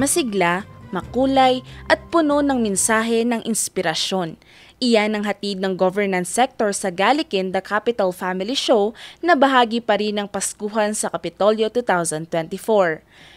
Masigla, makulay at puno ng mensahe ng inspirasyon. Iyan ang hatid ng governance sector sa Galikin The Capital Family Show na bahagi pa rin ng Paskuhan sa Kapitolyo 2024.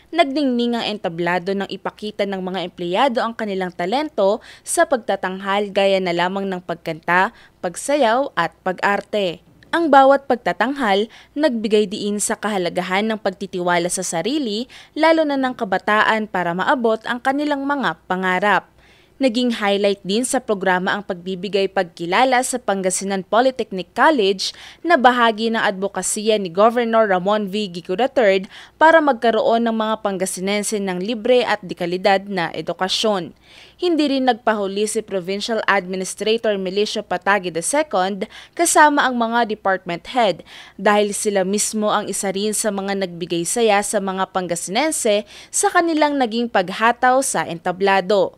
Nagdingning ang entablado ng ipakita ng mga empleyado ang kanilang talento sa pagtatanghal gaya na lamang ng pagkanta, pagsayaw at pag-arte. Ang bawat pagtatanghal nagbigay diin sa kahalagahan ng pagtitiwala sa sarili, lalo na ng kabataan para maabot ang kanilang mga pangarap. Naging highlight din sa programa ang pagbibigay pagkilala sa Pangasinan Polytechnic College na bahagi ng advokasya ni Governor Ramon V. Gico III para magkaroon ng mga Pangasinense ng libre at dekalidad na edukasyon. Hindi rin nagpahuli si Provincial Administrator Melicio Patagi II kasama ang mga department head dahil sila mismo ang isa rin sa mga nagbigay saya sa mga Pangasinense sa kanilang naging paghataw sa entablado.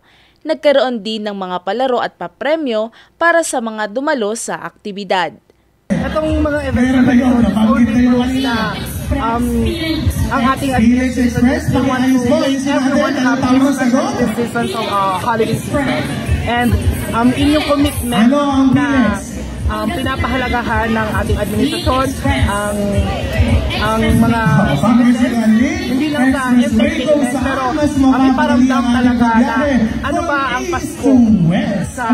Nagkaroon din ng mga palaro at papremyo para sa mga dumalo sa aktibidad. Itong mga events na ito, na ang ating administration is the one who makes everyone happy in this season of holiday season. And inyong commitment na pinapahalagahan ng ating administrasyon ang mga hindi lang sa entertainment pero may paramdam talaga na ano ba ang Pasko sa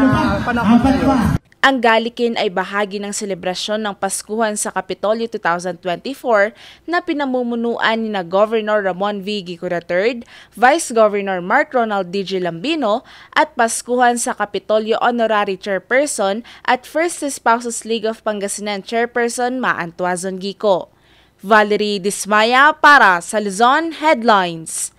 panahon ngayon. Ang Galikin ay bahagi ng selebrasyon ng Paskuhan sa Kapitolyo 2024 na pinamumunuan ni na Governor Ramon V. Gico III, Vice Governor Mark Ronald D.G. Lambino at Paskuhan sa Kapitolyo Honorary Chairperson at First Spouses League of Pangasinan Chairperson Maan Tuazon Gico. Valerie Dismaya para sa Luzon Headlines.